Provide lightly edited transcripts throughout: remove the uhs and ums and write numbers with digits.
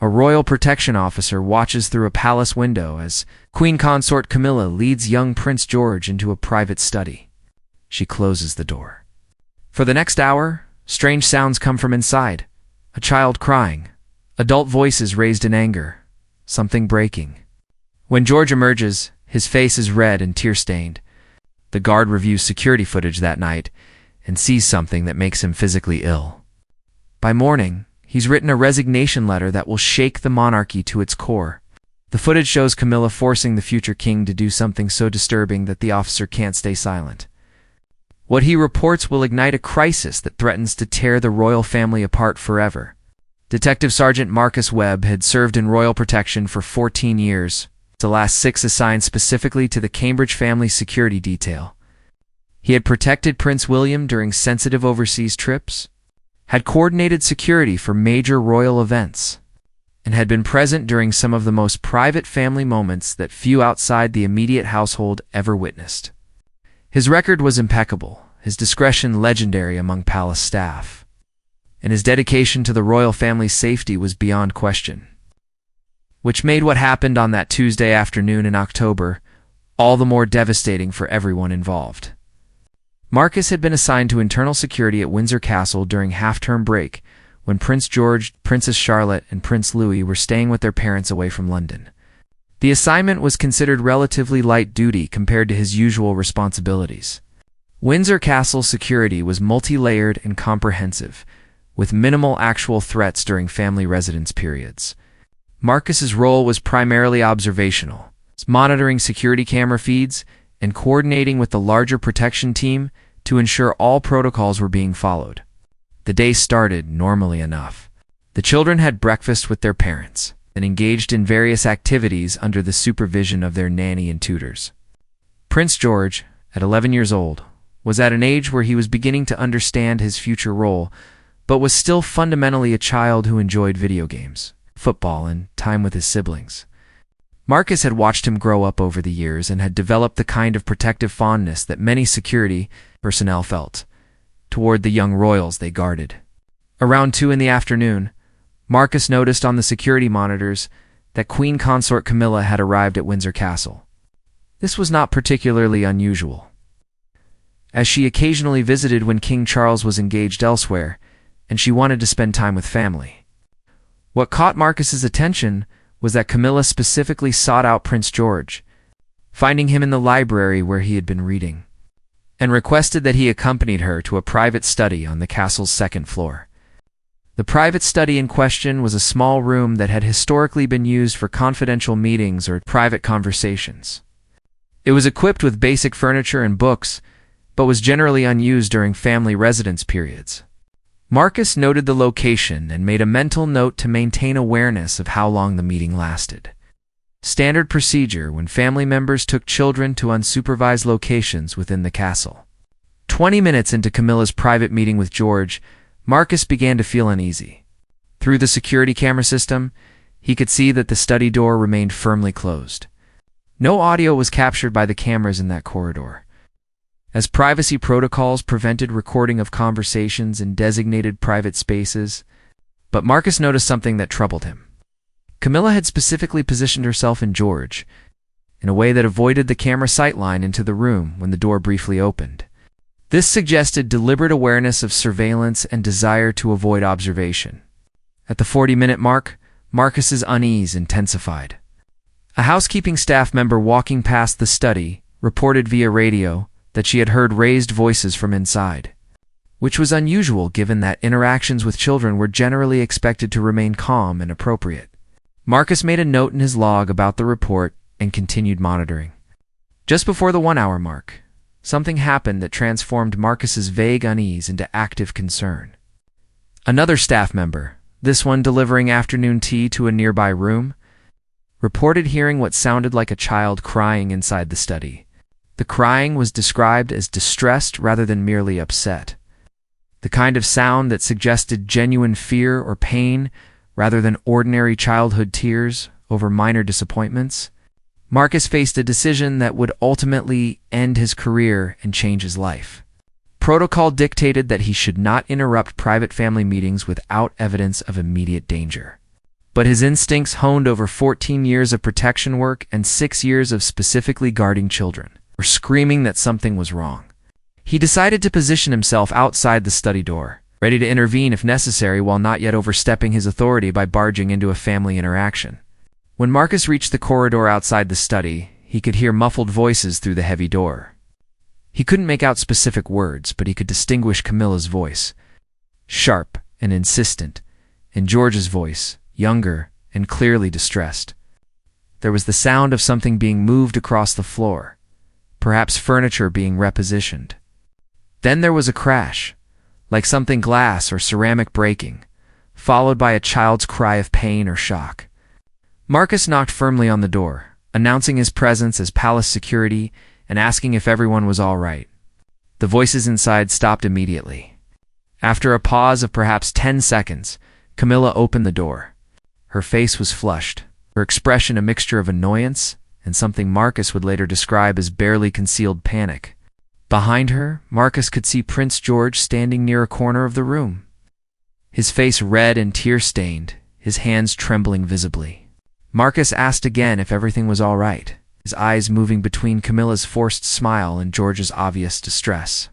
A royal protection officer watches through a palace window as Queen Consort Camilla leads young Prince George into a private study. She closes the door. For the next hour, strange sounds come from inside. A child crying, adult voices raised in anger, something breaking. When George emerges, his face is red and tear-stained. The guard reviews security footage that night and sees something that makes him physically ill. By morning, he's written a resignation letter that will shake the monarchy to its core. The footage shows Camilla forcing the future king to do something so disturbing that the officer can't stay silent. What he reports will ignite a crisis that threatens to tear the royal family apart forever. Detective Sergeant Marcus Webb had served in royal protection for 14 years, the last 6 assigned specifically to the Cambridge family security detail. He had protected Prince William during sensitive overseas trips, had coordinated security for major royal events, and had been present during some of the most private family moments that few outside the immediate household ever witnessed. His record was impeccable, his discretion legendary among palace staff, and his dedication to the royal family's safety was beyond question, which made what happened on that Tuesday afternoon in October all the more devastating for everyone involved. Marcus had been assigned to internal security at Windsor Castle during half-term break when Prince George, Princess Charlotte, and Prince Louis were staying with their parents away from London. The assignment was considered relatively light duty compared to his usual responsibilities. Windsor Castle security was multi-layered and comprehensive, with minimal actual threats during family residence periods. Marcus's role was primarily observational, monitoring security camera feeds and coordinating with the larger protection team to ensure all protocols were being followed. The day started normally enough. The children had breakfast with their parents and engaged in various activities under the supervision of their nanny and tutors. Prince George, at 11 years old, was at an age where he was beginning to understand his future role, but was still fundamentally a child who enjoyed video games, football, and time with his siblings. Marcus had watched him grow up over the years and had developed the kind of protective fondness that many security personnel felt toward the young royals they guarded. Around 2 in the afternoon, Marcus noticed on the security monitors that Queen Consort Camilla had arrived at Windsor Castle. This was not particularly unusual, as she occasionally visited when King Charles was engaged elsewhere, and she wanted to spend time with family. What caught Marcus's attention was that Camilla specifically sought out Prince George, finding him in the library where he had been reading, and requested that he accompanied her to a private study on the castle's 2nd floor. The private study in question was a small room that had historically been used for confidential meetings or private conversations. It was equipped with basic furniture and books, but was generally unused during family residence periods. Marcus noted the location and made a mental note to maintain awareness of how long the meeting lasted. Standard procedure when family members took children to unsupervised locations within the castle. 20 minutes into Camilla's private meeting with George, Marcus began to feel uneasy. Through the security camera system, he could see that the study door remained firmly closed. No audio was captured by the cameras in that corridor, as privacy protocols prevented recording of conversations in designated private spaces. But Marcus noticed something that troubled him. Camilla had specifically positioned herself in George in a way that avoided the camera sightline into the room when the door briefly opened. This suggested deliberate awareness of surveillance and desire to avoid observation. At the 40-minute mark, Marcus's unease intensified. A housekeeping staff member walking past the study reported via radio that she had heard raised voices from inside, which was unusual given that interactions with children were generally expected to remain calm and appropriate. Marcus made a note in his log about the report and continued monitoring. Just before the 1-hour mark, something happened that transformed Marcus's vague unease into active concern. Another staff member, this one delivering afternoon tea to a nearby room, reported hearing what sounded like a child crying inside the study. The crying was described as distressed rather than merely upset, the kind of sound that suggested genuine fear or pain rather than ordinary childhood tears over minor disappointments. Marcus faced a decision that would ultimately end his career and change his life. Protocol dictated that he should not interrupt private family meetings without evidence of immediate danger. but his instincts honed over 14 years of protection work and 6 years of specifically guarding children were screaming that something was wrong. He decided to position himself outside the study door, ready to intervene if necessary while not yet overstepping his authority by barging into a family interaction. When Marcus reached the corridor outside the study, he could hear muffled voices through the heavy door. He couldn't make out specific words, but he could distinguish Camilla's voice, sharp and insistent, and George's voice, younger and clearly distressed. There was the sound of something being moved across the floor, perhaps furniture being repositioned. Then there was a crash, like something glass or ceramic breaking, followed by a child's cry of pain or shock. Marcus knocked firmly on the door, announcing his presence as palace security and asking if everyone was all right. The voices inside stopped immediately. After a pause of perhaps 10 seconds, Camilla opened the door. Her face was flushed, her expression a mixture of annoyance and something Marcus would later describe as barely concealed panic. Behind her, Marcus could see Prince George standing near a corner of the room, his face red and tear-stained, his hands trembling visibly. Marcus asked again if everything was all right, his eyes moving between Camilla's forced smile and George's obvious distress.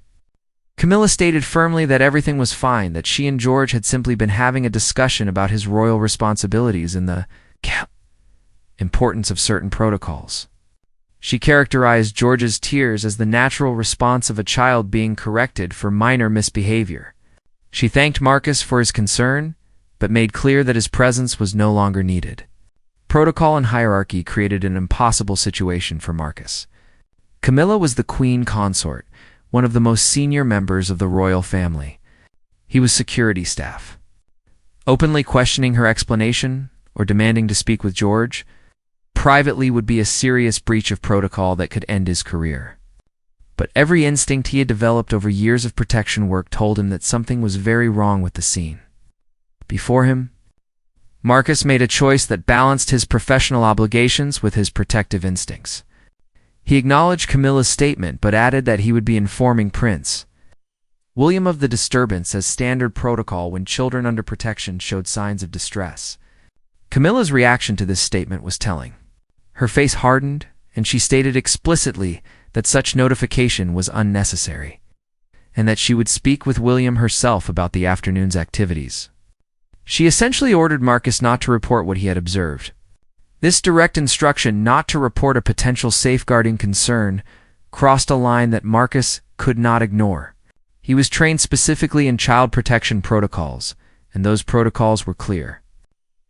Camilla stated firmly that everything was fine, that she and George had simply been having a discussion about his royal responsibilities and the importance of certain protocols. She characterized George's tears as the natural response of a child being corrected for minor misbehavior. She thanked Marcus for his concern, but made clear that his presence was no longer needed. Protocol and hierarchy created an impossible situation for Marcus. Camilla was the queen consort, one of the most senior members of the royal family. He was security staff. Openly questioning her explanation or demanding to speak with George privately would be a serious breach of protocol that could end his career. But every instinct he had developed over years of protection work told him that something was very wrong with the scene. Before him, Marcus made a choice that balanced his professional obligations with his protective instincts. He acknowledged Camilla's statement but added that he would be informing Prince William of the disturbance as standard protocol when children under protection showed signs of distress. Camilla's reaction to this statement was telling. Her face hardened, and she stated explicitly that such notification was unnecessary, and that she would speak with William herself about the afternoon's activities. She essentially ordered Marcus not to report what he had observed. This direct instruction not to report a potential safeguarding concern crossed a line that Marcus could not ignore. He was trained specifically in child protection protocols, and those protocols were clear.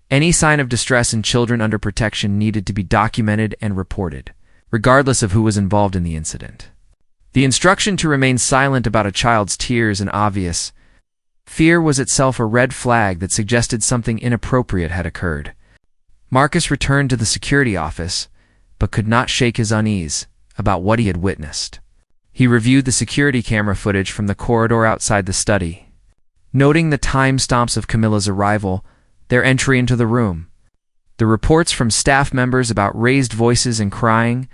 Any sign of distress in children under protection needed to be documented and reported, regardless of who was involved in the incident. The instruction to remain silent about a child's tears and obvious fear was itself a red flag that suggested something inappropriate had occurred. Marcus returned to the security office, but could not shake his unease about what he had witnessed. He reviewed the security camera footage from the corridor outside the study, noting the timestamps of Camilla's arrival, their entry into the room, the reports from staff members about raised voices and crying,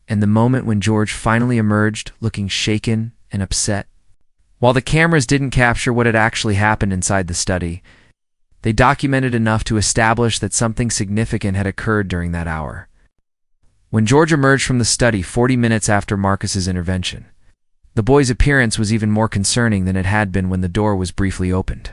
and the moment when George finally emerged looking shaken and upset. While the cameras didn't capture what had actually happened inside the study, they documented enough to establish that something significant had occurred during that hour. When George emerged from the study 40 minutes after Marcus's intervention, the boy's appearance was even more concerning than it had been when the door was briefly opened.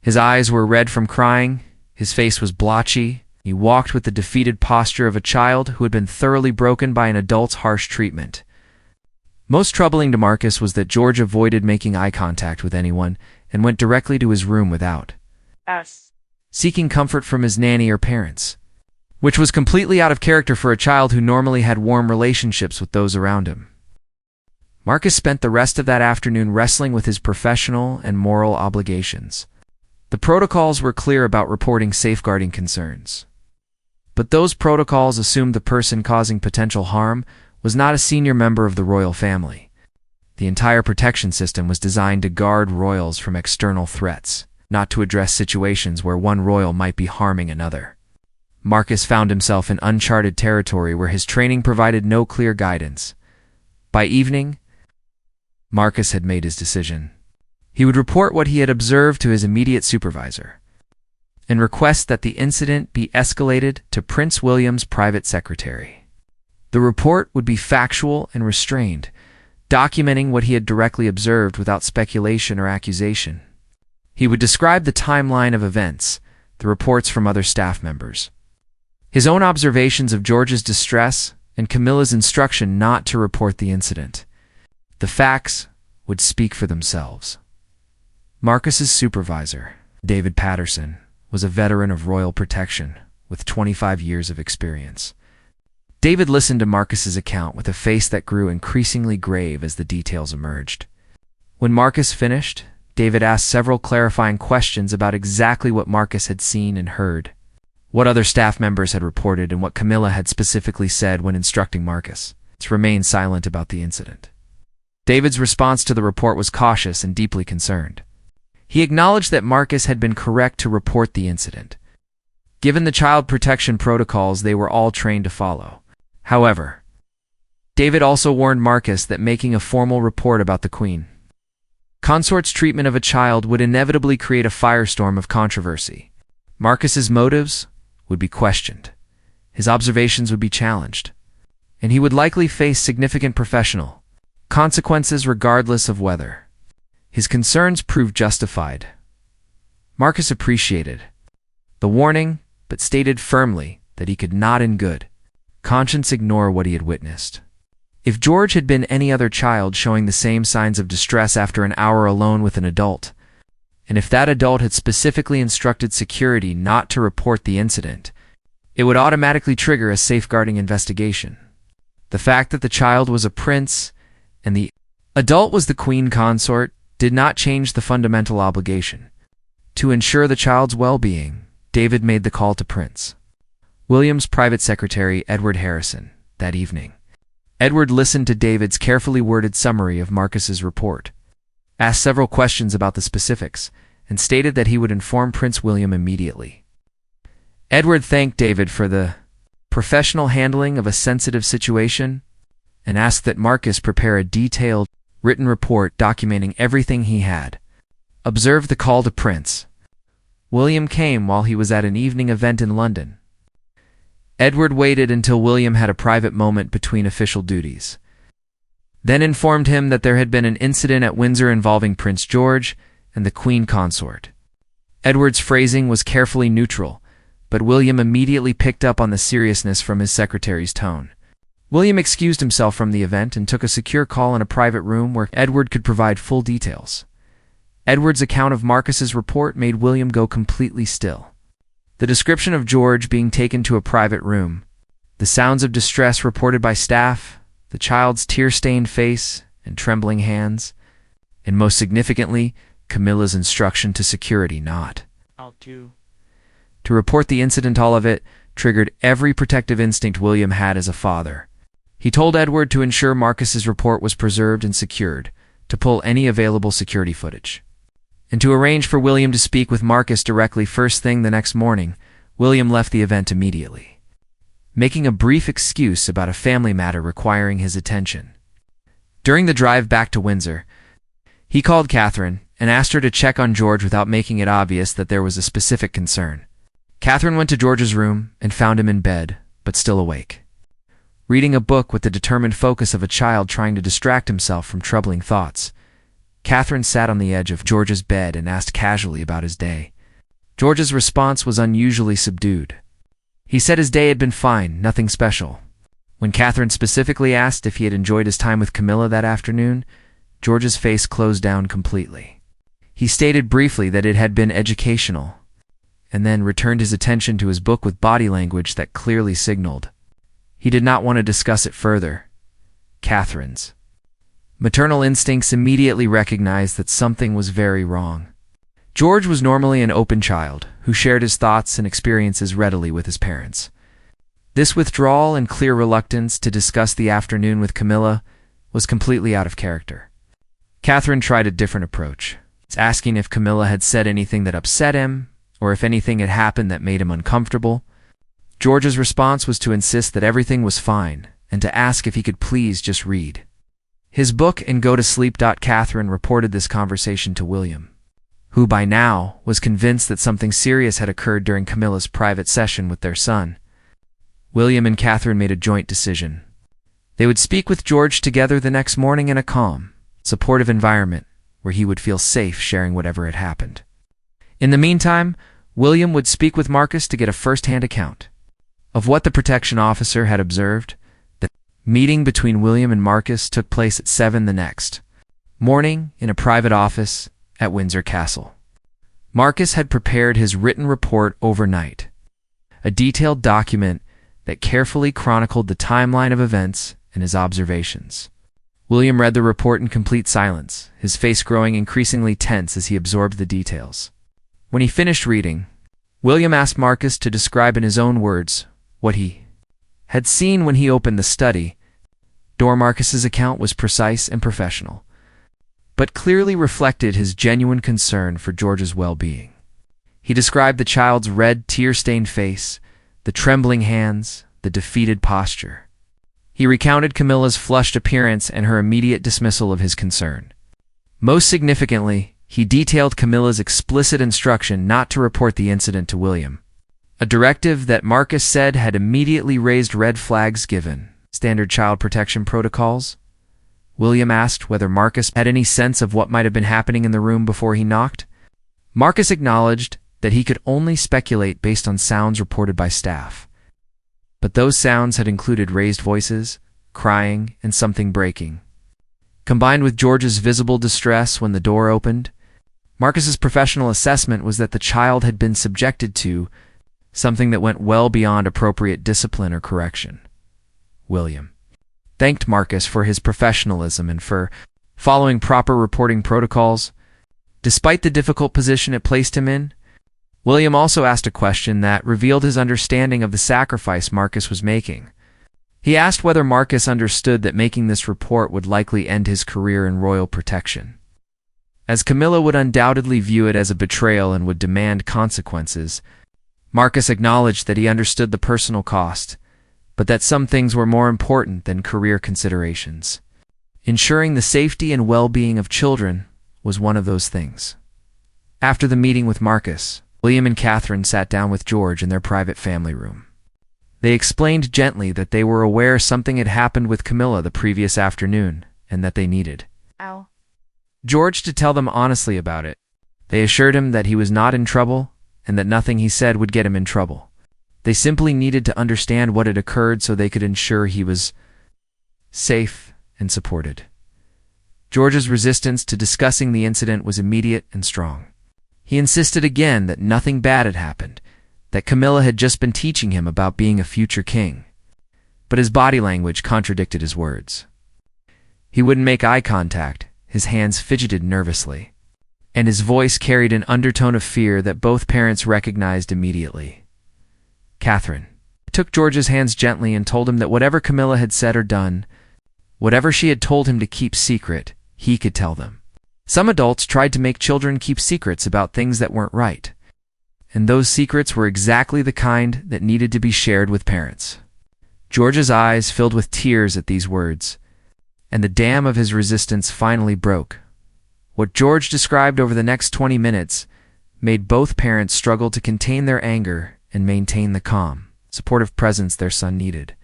His eyes were red from crying, his face was blotchy, he walked with the defeated posture of a child who had been thoroughly broken by an adult's harsh treatment. Most troubling to Marcus was that George avoided making eye contact with anyone and went directly to his room without seeking comfort from his nanny or parents, which was completely out of character for a child who normally had warm relationships with those around him. Marcus spent the rest of that afternoon wrestling with his professional and moral obligations. The protocols were clear about reporting safeguarding concerns, but those protocols assumed the person causing potential harm was not a senior member of the royal family. The entire protection system was designed to guard royals from external threats, not to address situations where one royal might be harming another. Marcus found himself in uncharted territory where his training provided no clear guidance. By evening, Marcus had made his decision. He would report what he had observed to his immediate supervisor. and requests that the incident be escalated to Prince William's private secretary. The report would be factual and restrained, documenting what he had directly observed without speculation or accusation. He would describe the timeline of events, the reports from other staff members, his own observations of George's distress, and Camilla's instruction not to report the incident. The facts would speak for themselves. Marcus's supervisor, David Patterson, was a veteran of royal protection with 25 years of experience. David listened to Marcus's account with a face that grew increasingly grave as the details emerged. When Marcus finished, David asked several clarifying questions about exactly what Marcus had seen and heard, what other staff members had reported, and what Camilla had specifically said when instructing Marcus to remain silent about the incident. David's response to the report was cautious and deeply concerned. He acknowledged that Marcus had been correct to report the incident, given the child protection protocols they were all trained to follow. However, David also warned Marcus that making a formal report about the Queen Consort's treatment of a child would inevitably create a firestorm of controversy. Marcus's motives would be questioned, his observations would be challenged, and he would likely face significant professional consequences regardless of whether his concerns proved justified. Marcus appreciated the warning, but stated firmly that he could not in good conscience ignore what he had witnessed. If George had been any other child showing the same signs of distress after an hour alone with an adult, and if that adult had specifically instructed security not to report the incident, it would automatically trigger a safeguarding investigation. The fact that the child was a prince and the adult was the Queen Consort did not change the fundamental obligation. To ensure the child's well-being, David made the call to Prince William's private secretary, Edward Harrison, that evening. Edward listened to David's carefully worded summary of Marcus's report, asked several questions about the specifics, and stated that he would inform Prince William immediately. Edward thanked David for the professional handling of a sensitive situation and asked that Marcus prepare a detailed, written report documenting everything he had observed. The call to Prince William came while he was at an evening event in London. Edward waited until William had a private moment between official duties, then informed him that there had been an incident at Windsor involving Prince George and the Queen Consort. Edward's phrasing was carefully neutral, but William immediately picked up on the seriousness from his secretary's tone. William excused himself from the event and took a secure call in a private room where Edward could provide full details. Edward's account of Marcus's report made William go completely still. The description of George being taken to a private room, the sounds of distress reported by staff, the child's tear-stained face and trembling hands, and most significantly, Camilla's instruction to security not to report the incident, all of it triggered every protective instinct William had as a father. He told Edward to ensure Marcus's report was preserved and secured, to pull any available security footage, and to arrange for William to speak with Marcus directly first thing the next morning. William left the event immediately, making a brief excuse about a family matter requiring his attention. During the drive back to Windsor, he called Catherine and asked her to check on George without making it obvious that there was a specific concern. Catherine went to George's room and found him in bed, but still awake, reading a book with the determined focus of a child trying to distract himself from troubling thoughts. Catherine sat on the edge of George's bed and asked casually about his day. George's response was unusually subdued. He said his day had been fine, nothing special. When Catherine specifically asked if he had enjoyed his time with Camilla that afternoon, George's face closed down completely. He stated briefly that it had been educational, and then returned his attention to his book with body language that clearly signaled he did not want to discuss it further. Catherine's maternal instincts immediately recognized that something was very wrong. George was normally an open child who shared his thoughts and experiences readily with his parents. This withdrawal and clear reluctance to discuss the afternoon with Camilla was completely out of character. Catherine tried a different approach, asking if Camilla had said anything that upset him, or if anything had happened that made him uncomfortable. George's response was to insist that everything was fine, and to ask if he could please just read his book and go to sleep. Catherine reported this conversation to William, who by now was convinced that something serious had occurred during Camilla's private session with their son. William and Catherine made a joint decision. They would speak with George together the next morning in a calm, supportive environment where he would feel safe sharing whatever had happened. In the meantime, William would speak with Marcus to get a first-hand account of what the protection officer had observed. The meeting between William and Marcus took place at 7 the next morning in a private office at Windsor Castle. Marcus had prepared his written report overnight, a detailed document that carefully chronicled the timeline of events and his observations. William read the report in complete silence, his face growing increasingly tense as he absorbed the details. When he finished reading, William asked Marcus to describe in his own words what he had seen when he opened the study. Marcus's account was precise and professional, but clearly reflected his genuine concern for George's well-being. He described the child's red, tear-stained face, the trembling hands, the defeated posture. He recounted Camilla's flushed appearance and her immediate dismissal of his concern. Most significantly, he detailed Camilla's explicit instruction not to report the incident to William, a directive that Marcus said had immediately raised red flags given standard child protection protocols. William asked whether Marcus had any sense of what might have been happening in the room before he knocked. Marcus acknowledged that he could only speculate based on sounds reported by staff. But those sounds had included raised voices, crying, and something breaking. Combined with George's visible distress when the door opened, Marcus's professional assessment was that the child had been subjected to something that went well beyond appropriate discipline or correction. William thanked Marcus for his professionalism and for following proper reporting protocols. Despite the difficult position it placed him in, William also asked a question that revealed his understanding of the sacrifice Marcus was making. He asked whether Marcus understood that making this report would likely end his career in royal protection. As Camilla would undoubtedly view it as a betrayal and would demand consequences, Marcus acknowledged that he understood the personal cost, but that some things were more important than career considerations. Ensuring the safety and well-being of children was one of those things. After the meeting with Marcus, William and Catherine sat down with George in their private family room. They explained gently that they were aware something had happened with Camilla the previous afternoon and that they needed George to tell them honestly about it. They assured him that he was not in trouble and that nothing he said would get him in trouble. They simply needed to understand what had occurred so they could ensure he was safe and supported. George's resistance to discussing the incident was immediate and strong. He insisted again that nothing bad had happened, that Camilla had just been teaching him about being a future king. But his body language contradicted his words. He wouldn't make eye contact, his hands fidgeted nervously, and his voice carried an undertone of fear that both parents recognized immediately. Catherine took George's hands gently and told him that whatever Camilla had said or done, whatever she had told him to keep secret, he could tell them. Some adults tried to make children keep secrets about things that weren't right, and those secrets were exactly the kind that needed to be shared with parents. George's eyes filled with tears at these words, and the dam of his resistance finally broke. What George described over the next 20 minutes made both parents struggle to contain their anger and maintain the calm, supportive presence their son needed.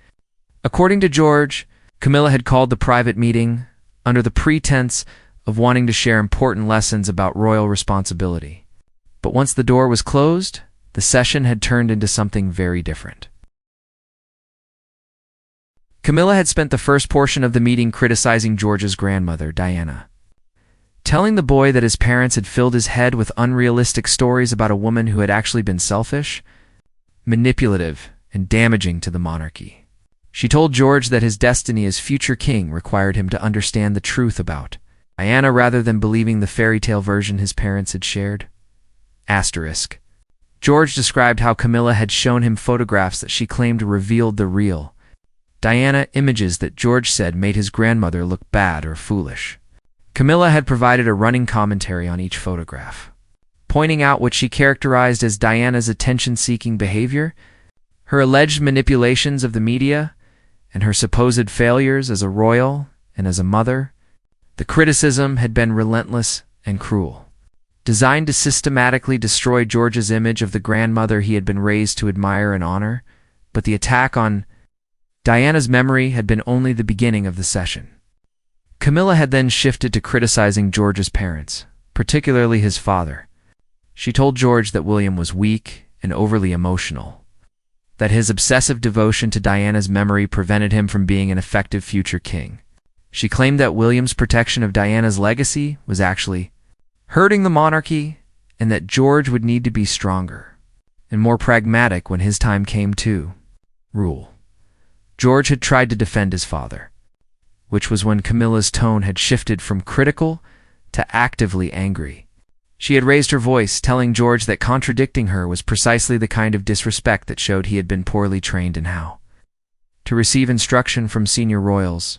According to George, Camilla had called the private meeting under the pretense of wanting to share important lessons about royal responsibility. But once the door was closed, the session had turned into something very different. Camilla had spent the first portion of the meeting criticizing George's grandmother, Diana, telling the boy that his parents had filled his head with unrealistic stories about a woman who had actually been selfish, manipulative, and damaging to the monarchy. She told George that his destiny as future king required him to understand the truth about Diana rather than believing the fairy tale version his parents had shared. Asterisk. George described how Camilla had shown him photographs that she claimed revealed the real Diana, images that George said made his grandmother look bad or foolish. Camilla had provided a running commentary on each photograph, pointing out what she characterized as Diana's attention-seeking behavior, her alleged manipulations of the media, and her supposed failures as a royal and as a mother. The criticism had been relentless and cruel. designed to systematically destroy George's image of the grandmother he had been raised to admire and honor, but the attack on Diana's memory had been only the beginning of the session. Camilla had then shifted to criticizing George's parents, particularly his father. She told George that William was weak and overly emotional, that his obsessive devotion to Diana's memory prevented him from being an effective future king. She claimed that William's protection of Diana's legacy was actually hurting the monarchy, and that George would need to be stronger and more pragmatic when his time came to rule. George had tried to defend his father, which was when Camilla's tone had shifted from critical to actively angry. She had raised her voice, telling George that contradicting her was precisely the kind of disrespect that showed he had been poorly trained in how to receive instruction from senior royals.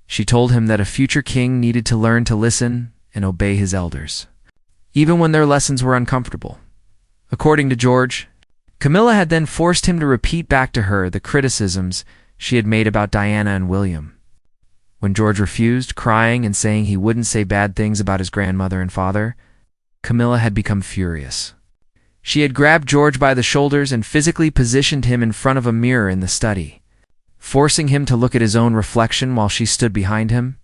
She told him that a future king needed to learn to listen and obey his elders, even when their lessons were uncomfortable. According to George, Camilla had then forced him to repeat back to her the criticisms she had made about Diana and William. When George refused, crying and saying he wouldn't say bad things about his grandmother and father, Camilla had become furious. She had grabbed George by the shoulders and physically positioned him in front of a mirror in the study, forcing him to look at his own reflection while she stood behind him.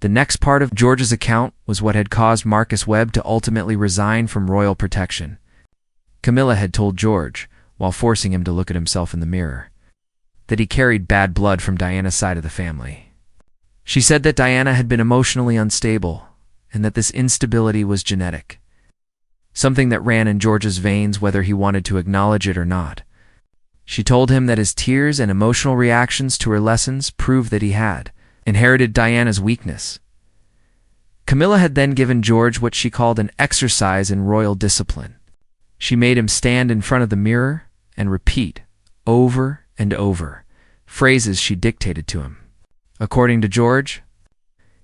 The next part of George's account was what had caused Marcus Webb to ultimately resign from royal protection. Camilla had told George, while forcing him to look at himself in the mirror, that he carried bad blood from Diana's side of the family. She said that Diana had been emotionally unstable, and that this instability was genetic, something that ran in George's veins whether he wanted to acknowledge it or not. She told him that his tears and emotional reactions to her lessons proved that he had inherited Diana's weakness. Camilla had then given George what she called an exercise in royal discipline. She made him stand in front of the mirror and repeat, over and over, phrases she dictated to him. According to George,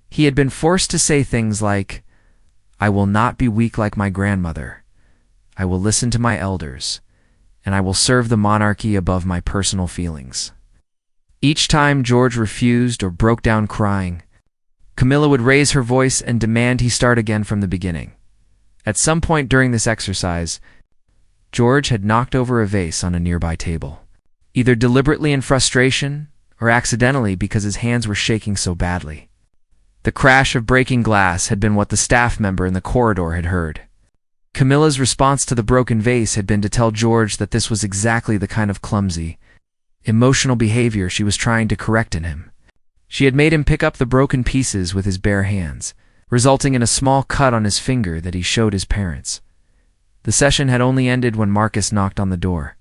he had been forced to say things like, "I will not be weak like my grandmother. I will listen to my elders, and I will serve the monarchy above my personal feelings." Each time George refused or broke down crying, Camilla would raise her voice and demand he start again from the beginning. At some point during this exercise, George had knocked over a vase on a nearby table, either deliberately in frustration or accidentally because his hands were shaking so badly. The crash of breaking glass had been what the staff member in the corridor had heard. Camilla's response to the broken vase had been to tell George that this was exactly the kind of clumsy, emotional behavior she was trying to correct in him. She had made him pick up the broken pieces with his bare hands, resulting in a small cut on his finger that he showed his parents. The session had only ended when Marcus knocked on the door.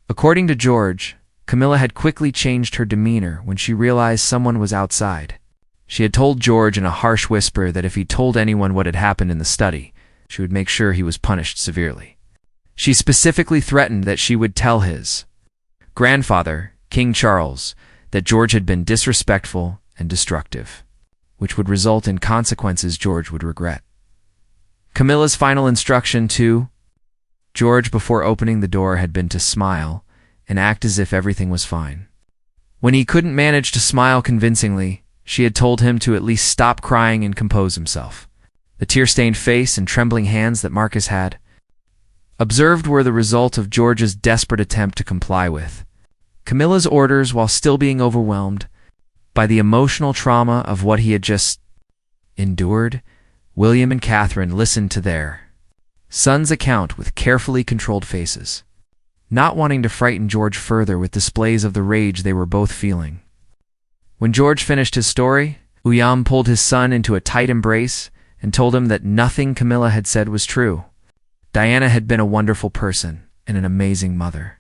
According to George, Camilla had quickly changed her demeanor when she realized someone was outside. She had told George in a harsh whisper that if he told anyone what had happened in the study, she would make sure he was punished severely. She specifically threatened that she would tell his grandfather, King Charles, that George had been disrespectful and destructive, which would result in consequences George would regret. Camilla's final instruction to George before opening the door had been to smile and act as if everything was fine. When he couldn't manage to smile convincingly, she had told him to at least stop crying and compose himself. The tear-stained face and trembling hands that Marcus had observed were the result of George's desperate attempt to comply with Camilla's orders while still being overwhelmed by the emotional trauma of what he had just endured. William and Catherine listened to their son's account with carefully controlled faces, not wanting to frighten George further with displays of the rage they were both feeling. When George finished his story, William pulled his son into a tight embrace and told him that nothing Camilla had said was true. Diana had been a wonderful person and an amazing mother.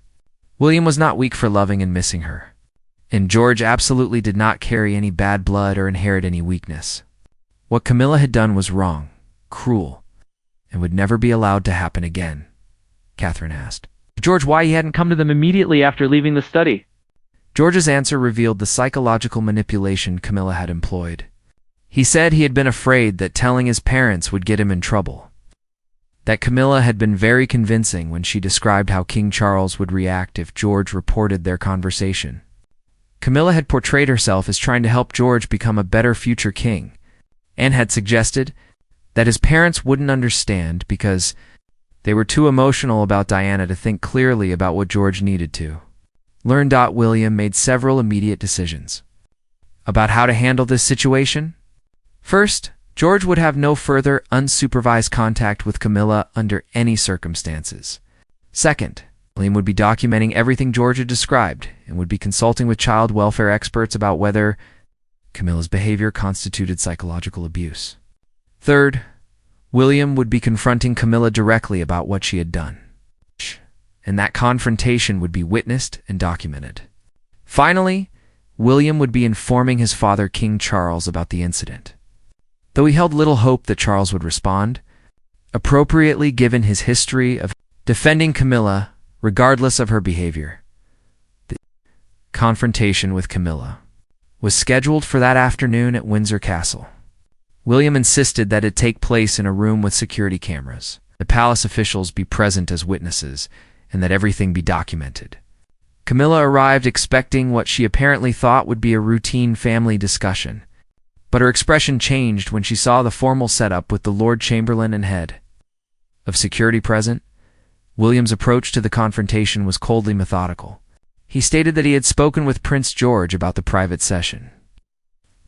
William was not weak for loving and missing her, and George absolutely did not carry any bad blood or inherit any weakness. What Camilla had done was wrong, cruel, and would never be allowed to happen again. Catherine asked George why he hadn't come to them immediately after leaving the study. George's answer revealed the psychological manipulation Camilla had employed. He said he had been afraid that telling his parents would get him in trouble, that Camilla had been very convincing when she described how King Charles would react if George reported their conversation. Camilla had portrayed herself as trying to help George become a better future king, and had suggested that his parents wouldn't understand because they were too emotional about Diana to think clearly about what George needed to learn. William made several immediate decisions about how to handle this situation. First, George would have no further unsupervised contact with Camilla under any circumstances. Second, William would be documenting everything George had described and would be consulting with child welfare experts about whether Camilla's behavior constituted psychological abuse. Third, William would be confronting Camilla directly about what she had done, and that confrontation would be witnessed and documented. Finally, William would be informing his father, King Charles, about the incident. Though he held little hope that Charles would respond, appropriately given his history of defending Camilla regardless of her behavior, the confrontation with Camilla was scheduled for that afternoon at Windsor Castle. William insisted that it take place in a room with security cameras, the palace officials be present as witnesses, and that everything be documented. Camilla arrived expecting what she apparently thought would be a routine family discussion, but her expression changed when she saw the formal setup with the Lord Chamberlain and head of security present. William's approach to the confrontation was coldly methodical. He stated that he had spoken with Prince George about the private session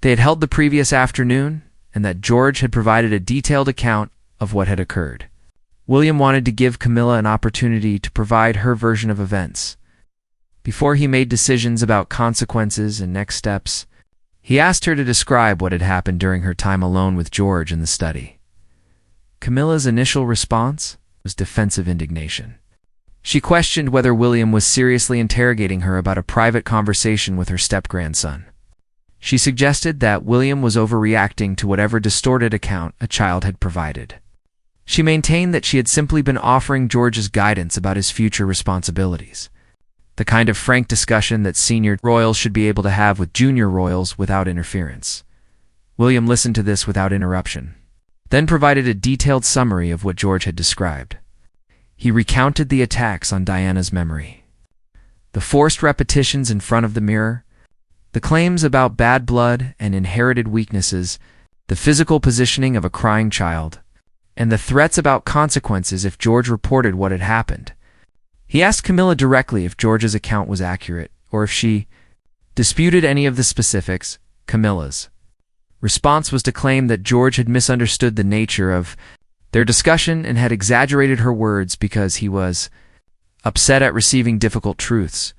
they had held the previous afternoon, and that George had provided a detailed account of what had occurred. William wanted to give Camilla an opportunity to provide her version of events. Before he made decisions about consequences and next steps, he asked her to describe what had happened during her time alone with George in the study. Camilla's initial response was defensive indignation. She questioned whether William was seriously interrogating her about a private conversation with her step-grandson. She suggested that William was overreacting to whatever distorted account a child had provided. She maintained that she had simply been offering George's guidance about his future responsibilities, the kind of frank discussion that senior royals should be able to have with junior royals without interference. William listened to this without interruption, then provided a detailed summary of what George had described. He recounted the attacks on Diana's memory, the forced repetitions in front of the mirror, the claims about bad blood and inherited weaknesses, the physical positioning of a crying child, and the threats about consequences if George reported what had happened. He asked Camilla directly if George's account was accurate, or if she disputed any of the specifics. Camilla's response was to claim that George had misunderstood the nature of their discussion and had exaggerated her words because he was upset at receiving difficult truths.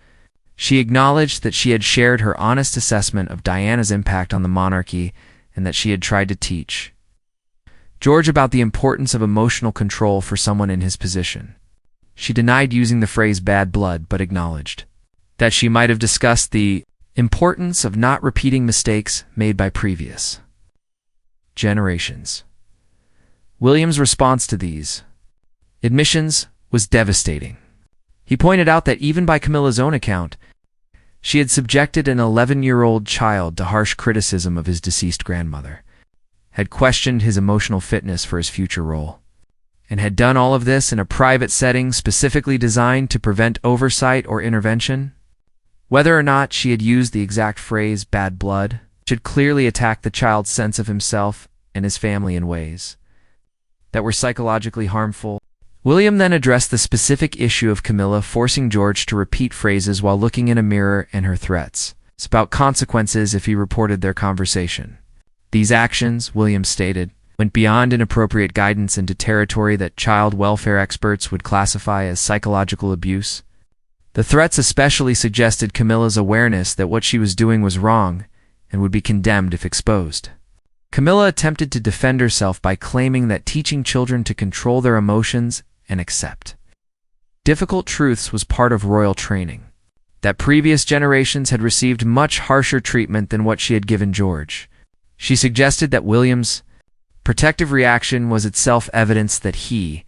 She acknowledged that she had shared her honest assessment of Diana's impact on the monarchy and that she had tried to teach George about the importance of emotional control for someone in his position. She denied using the phrase bad blood, but acknowledged that she might have discussed the importance of not repeating mistakes made by previous generations. William's response to these admissions was devastating. He pointed out that even by Camilla's own account, she had subjected an 11-year-old child to harsh criticism of his deceased grandmother, had questioned his emotional fitness for his future role, and had done all of this in a private setting specifically designed to prevent oversight or intervention. Whether or not she had used the exact phrase bad blood should clearly attack the child's sense of himself and his family in ways that were psychologically harmful. William then addressed the specific issue of Camilla forcing George to repeat phrases while looking in a mirror and her threats. It's about consequences if he reported their conversation. These actions, William stated, went beyond inappropriate guidance into territory that child welfare experts would classify as psychological abuse. The threats especially suggested Camilla's awareness that what she was doing was wrong and would be condemned if exposed. Camilla attempted to defend herself by claiming that teaching children to control their emotions and accept difficult truths was part of royal training, that previous generations had received much harsher treatment than what she had given George. She suggested that William's protective reaction was itself evidence that he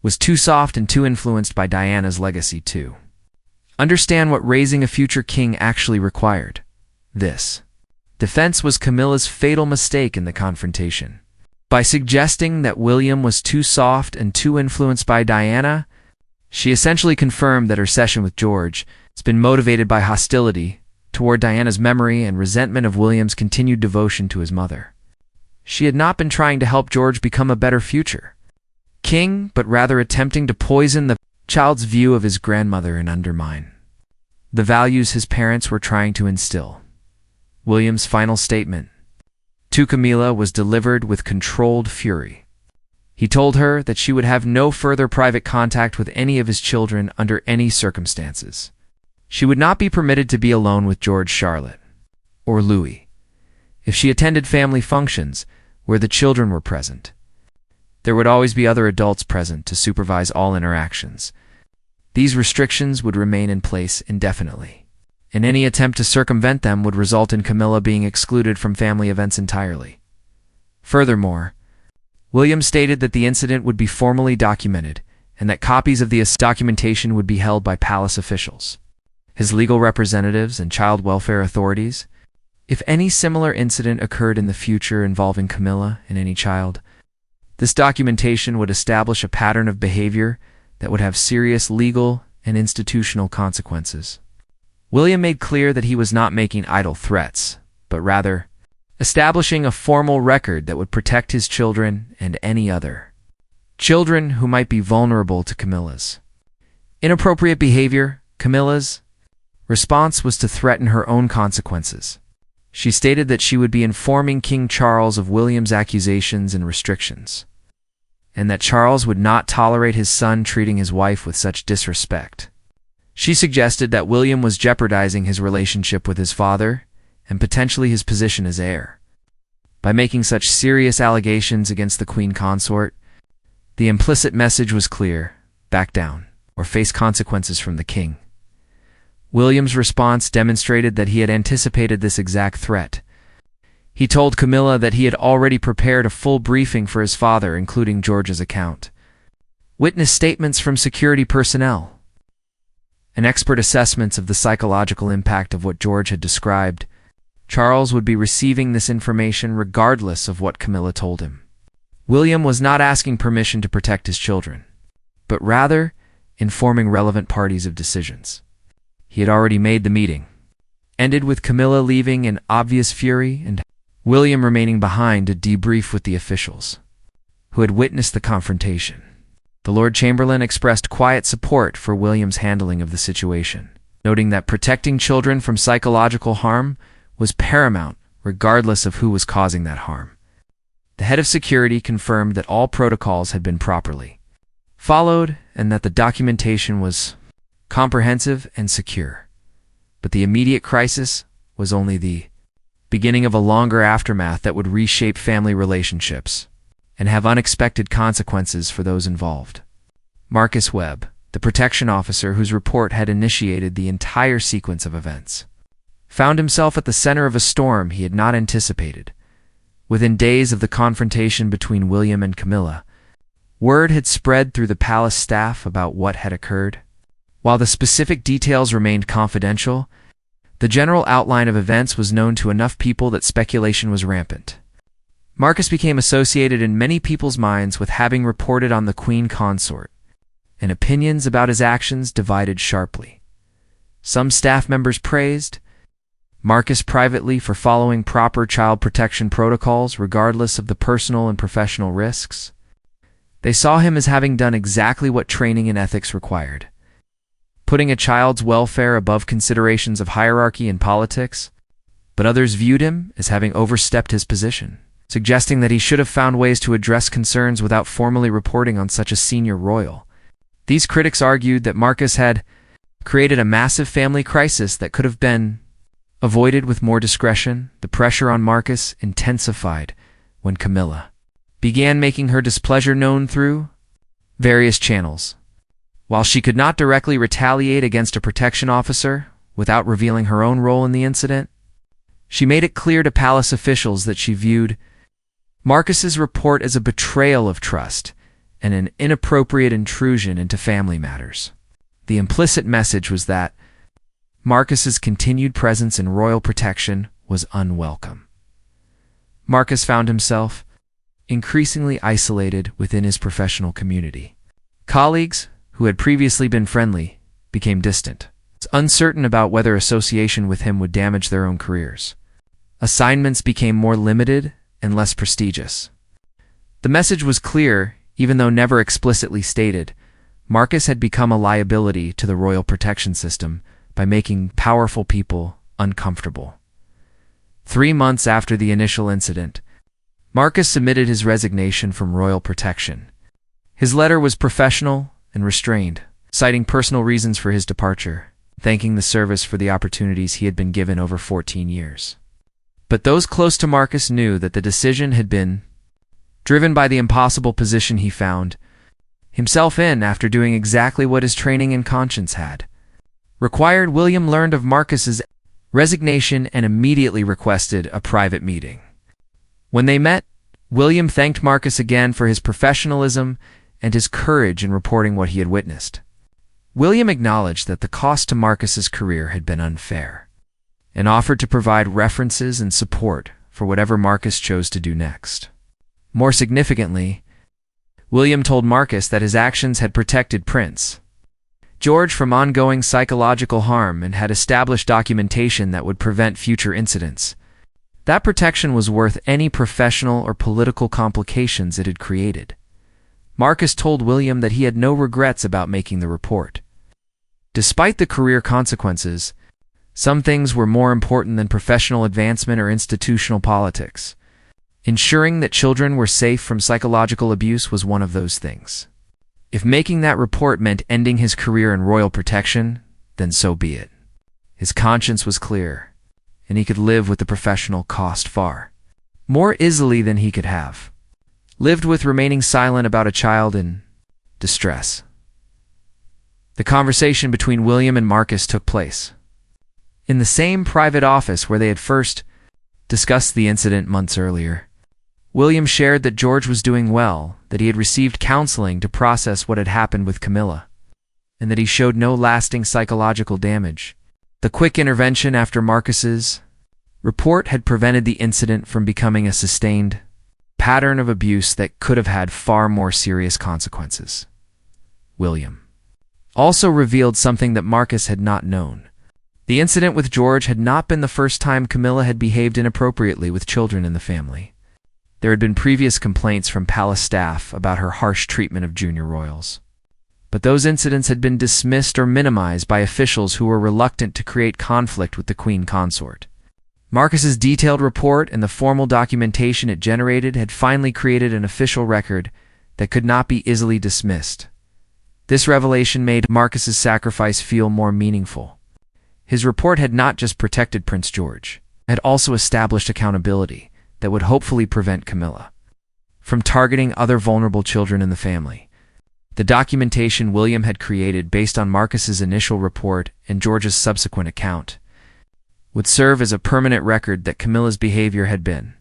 was too soft and too influenced by Diana's legacy to understand what raising a future king actually required. This defense was Camilla's fatal mistake in the confrontation. By suggesting that William was too soft and too influenced by Diana, she essentially confirmed that her session with George has been motivated by hostility toward Diana's memory and resentment of William's continued devotion to his mother. she had not been trying to help George become a better future king, but rather attempting to poison the child's view of his grandmother and undermine the values his parents were trying to instill. William's final statement to Camilla was delivered with controlled fury. He told her that she would have no further private contact with any of his children under any circumstances. She would not be permitted to be alone with George, Charlotte, or Louis if she attended family functions where the children were present. There would always be other adults present to supervise all interactions. These restrictions would remain in place indefinitely, and any attempt to circumvent them would result in Camilla being excluded from family events entirely. Furthermore, William stated that the incident would be formally documented and that copies of the documentation would be held by palace officials, his legal representatives, and child welfare authorities. If any similar incident occurred in the future involving Camilla and any child, this documentation would establish a pattern of behavior that would have serious legal and institutional consequences. William made clear that he was not making idle threats, but rather establishing a formal record that would protect his children and any other children who might be vulnerable to Camilla's inappropriate behavior. Camilla's response was to threaten her own consequences. She stated that she would be informing King Charles of William's accusations and restrictions, and that Charles would not tolerate his son treating his wife with such disrespect. She suggested that William was jeopardizing his relationship with his father and potentially his position as heir. By making such serious allegations against the Queen Consort, the implicit message was clear: back down or face consequences from the king. William's response demonstrated that he had anticipated this exact threat. He told Camilla that he had already prepared a full briefing for his father, including George's account, witness statements from security personnel, and expert assessments of the psychological impact of what George had described. Charles would be receiving this information regardless of what Camilla told him. William was not asking permission to protect his children, but rather informing relevant parties of decisions. He had already made the meeting, ended with Camilla leaving in obvious fury and William remaining behind to debrief with the officials who had witnessed the confrontation. The Lord Chamberlain expressed quiet support for William's handling of the situation, noting that protecting children from psychological harm was paramount regardless of who was causing that harm. The head of security confirmed that all protocols had been properly followed and that the documentation was comprehensive and secure. But the immediate crisis was only the beginning of a longer aftermath that would reshape family relationships and have unexpected consequences for those involved. Marcus Webb, the protection officer whose report had initiated the entire sequence of events, found himself at the center of a storm he had not anticipated. Within days of the confrontation between William and Camilla, word had spread through the palace staff about what had occurred. While the specific details remained confidential, the general outline of events was known to enough people that speculation was rampant. Marcus became associated in many people's minds with having reported on the Queen Consort, and opinions about his actions divided sharply. Some staff members praised Marcus privately for following proper child protection protocols regardless of the personal and professional risks. They saw him as having done exactly what training and ethics required, putting a child's welfare above considerations of hierarchy and politics. But others viewed him as having overstepped his position, suggesting that he should have found ways to address concerns without formally reporting on such a senior royal. These critics argued that Marcus had created a massive family crisis that could have been avoided with more discretion. The pressure on Marcus intensified when Camilla began making her displeasure known through various channels. While she could not directly retaliate against a protection officer without revealing her own role in the incident, she made it clear to palace officials that she viewed Marcus's report as a betrayal of trust and an inappropriate intrusion into family matters. The implicit message was that Marcus's continued presence in royal protection was unwelcome. Marcus found himself increasingly isolated within his professional community. Colleagues who had previously been friendly became distant, uncertain about whether association with him would damage their own careers. Assignments became more limited, and less prestigious. The message was clear, even though never explicitly stated. Marcus had become a liability to the royal protection system by making powerful people uncomfortable. 3 months after the initial incident, Marcus submitted his resignation from royal protection. His letter was professional and restrained, citing personal reasons for his departure, thanking the service for the opportunities he had been given over 14 years. But those close to Marcus knew that the decision had been driven by the impossible position he found himself in after doing exactly what his training and conscience had required. William learned of Marcus's resignation and immediately requested a private meeting. When they met, William thanked Marcus again for his professionalism and his courage in reporting what he had witnessed. William acknowledged that the cost to Marcus's career had been unfair, and offered to provide references and support for whatever Marcus chose to do next. More significantly, William told Marcus that his actions had protected Prince George from ongoing psychological harm and had established documentation that would prevent future incidents. That protection was worth any professional or political complications it had created. Marcus told William that he had no regrets about making the report. Despite the career consequences, some things were more important than professional advancement or institutional politics. Ensuring that children were safe from psychological abuse was one of those things. If making that report meant ending his career in royal protection, then so be it. His conscience was clear, and he could live with the professional cost far more easily than he could have lived with remaining silent about a child in distress. The conversation between William and Marcus took place in the same private office where they had first discussed the incident months earlier. William shared that George was doing well, that he had received counseling to process what had happened with Camilla, and that he showed no lasting psychological damage. The quick intervention after Marcus's report had prevented the incident from becoming a sustained pattern of abuse that could have had far more serious consequences. William also revealed something that Marcus had not known. The incident with George had not been the first time Camilla had behaved inappropriately with children in the family. There had been previous complaints from palace staff about her harsh treatment of junior royals. But those incidents had been dismissed or minimized by officials who were reluctant to create conflict with the queen consort. Marcus's detailed report and the formal documentation it generated had finally created an official record that could not be easily dismissed. This revelation made Marcus's sacrifice feel more meaningful. His report had not just protected Prince George, it had also established accountability that would hopefully prevent Camilla from targeting other vulnerable children in the family. The documentation William had created based on Marcus's initial report and George's subsequent account would serve as a permanent record that Camilla's behavior had been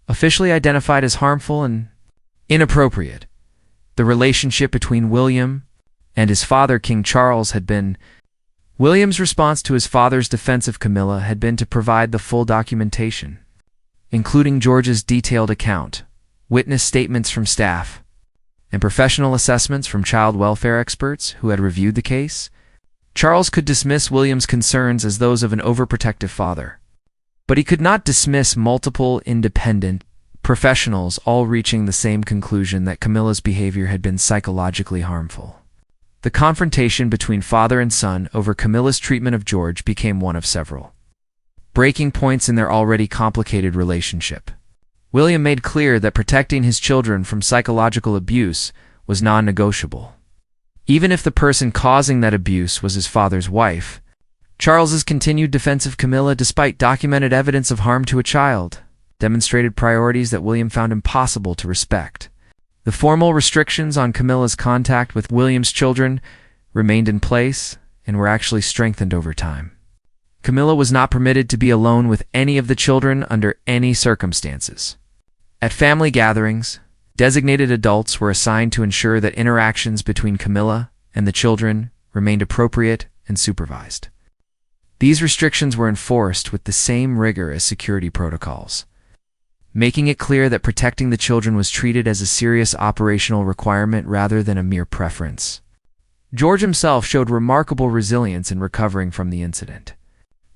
officially identified as harmful and inappropriate. The relationship between William and his father, King Charles, had been William's response to his father's defense of Camilla had been to provide the full documentation, including George's detailed account, witness statements from staff, and professional assessments from child welfare experts who had reviewed the case. Charles could dismiss William's concerns as those of an overprotective father, but he could not dismiss multiple independent professionals all reaching the same conclusion that Camilla's behavior had been psychologically harmful. The confrontation between father and son over Camilla's treatment of George became one of several breaking points in their already complicated relationship. William made clear that protecting his children from psychological abuse was non-negotiable. Even if the person causing that abuse was his father's wife, Charles's continued defense of Camilla despite documented evidence of harm to a child demonstrated priorities that William found impossible to respect. The formal restrictions on Camilla's contact with William's children remained in place and were actually strengthened over time. Camilla was not permitted to be alone with any of the children under any circumstances. At family gatherings, designated adults were assigned to ensure that interactions between Camilla and the children remained appropriate and supervised. These restrictions were enforced with the same rigor as security protocols, making it clear that protecting the children was treated as a serious operational requirement rather than a mere preference. George himself showed remarkable resilience in recovering from the incident.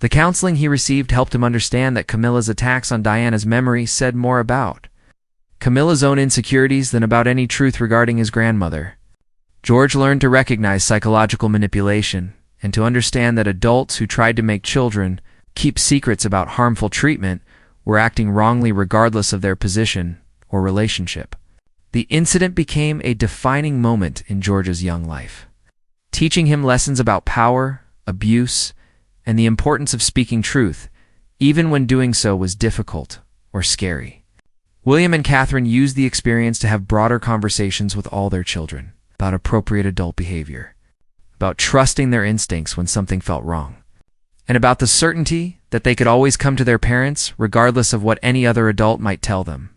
The counseling he received helped him understand that Camilla's attacks on Diana's memory said more about Camilla's own insecurities than about any truth regarding his grandmother. George learned to recognize psychological manipulation and to understand that adults who tried to make children keep secrets about harmful treatment were acting wrongly regardless of their position or relationship. The incident became a defining moment in George's young life, teaching him lessons about power, abuse, and the importance of speaking truth, even when doing so was difficult or scary. William and Catherine used the experience to have broader conversations with all their children about appropriate adult behavior, about trusting their instincts when something felt wrong, and about the certainty that they could always come to their parents regardless of what any other adult might tell them.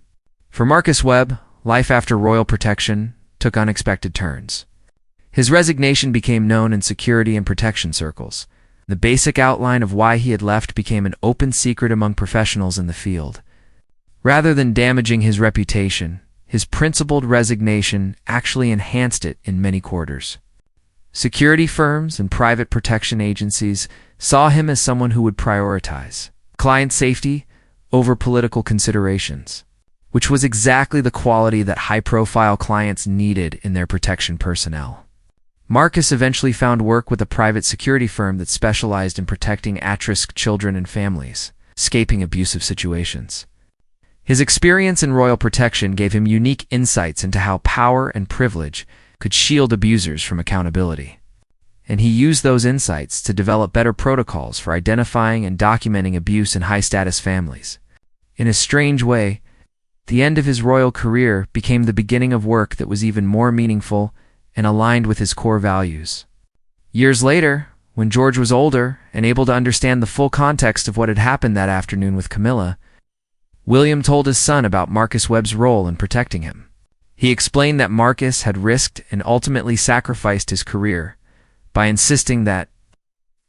For Marcus Webb, life after royal protection took unexpected turns. His resignation became known in security and protection circles. The basic outline of why he had left became an open secret among professionals in the field. Rather than damaging his reputation, his principled resignation actually enhanced it in many quarters. Security firms and private protection agencies saw him as someone who would prioritize client safety over political considerations, which was exactly the quality that high-profile clients needed in their protection personnel. Marcus eventually found work with a private security firm that specialized in protecting at-risk children and families, escaping abusive situations. His experience in royal protection gave him unique insights into how power and privilege could shield abusers from accountability. And he used those insights to develop better protocols for identifying and documenting abuse in high-status families. In a strange way, the end of his royal career became the beginning of work that was even more meaningful and aligned with his core values. Years later, when George was older and able to understand the full context of what had happened that afternoon with Camilla, William told his son about Marcus Webb's role in protecting him. He explained that Marcus had risked and ultimately sacrificed his career by insisting that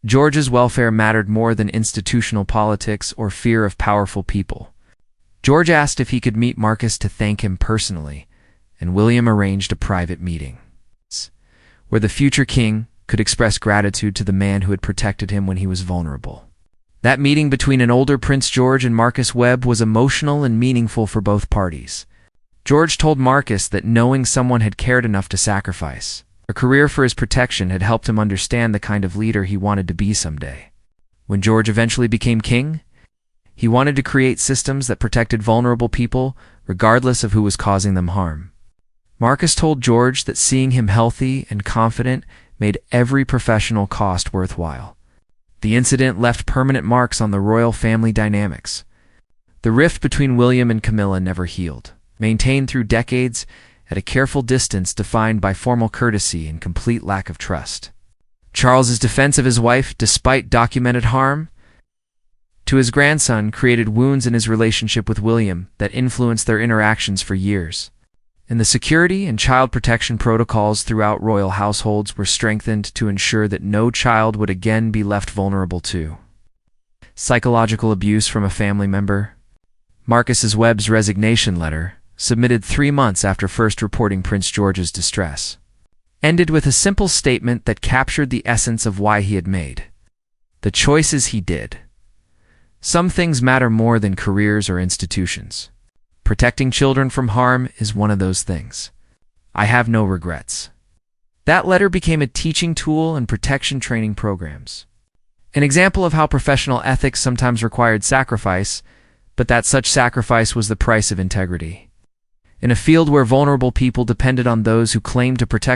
George's welfare mattered more than institutional politics or fear of powerful people. George asked if he could meet Marcus to thank him personally, and William arranged a private meeting where the future king could express gratitude to the man who had protected him when he was vulnerable. That meeting between an older Prince George and Marcus Webb was emotional and meaningful for both parties. George told Marcus that knowing someone had cared enough to sacrifice a career for his protection had helped him understand the kind of leader he wanted to be someday. When George eventually became king, he wanted to create systems that protected vulnerable people regardless of who was causing them harm. Marcus told George that seeing him healthy and confident made every professional cost worthwhile. The incident left permanent marks on the royal family dynamics. The rift between William and Camilla never healed, maintained through decades at a careful distance defined by formal courtesy and complete lack of trust. Charles's defense of his wife, despite documented harm to his grandson, created wounds in his relationship with William that influenced their interactions for years. And the security and child protection protocols throughout royal households were strengthened to ensure that no child would again be left vulnerable to psychological abuse from a family member. Marcus Webb's resignation letter, submitted 3 months after first reporting Prince George's distress, ended with a simple statement that captured the essence of why he had made the choices he did. Some things matter more than careers or institutions. Protecting children from harm is one of those things. I have no regrets. That letter became a teaching tool in protection training programs. An example of how professional ethics sometimes required sacrifice, but that such sacrifice was the price of integrity. In a field where vulnerable people depended on those who claimed to protect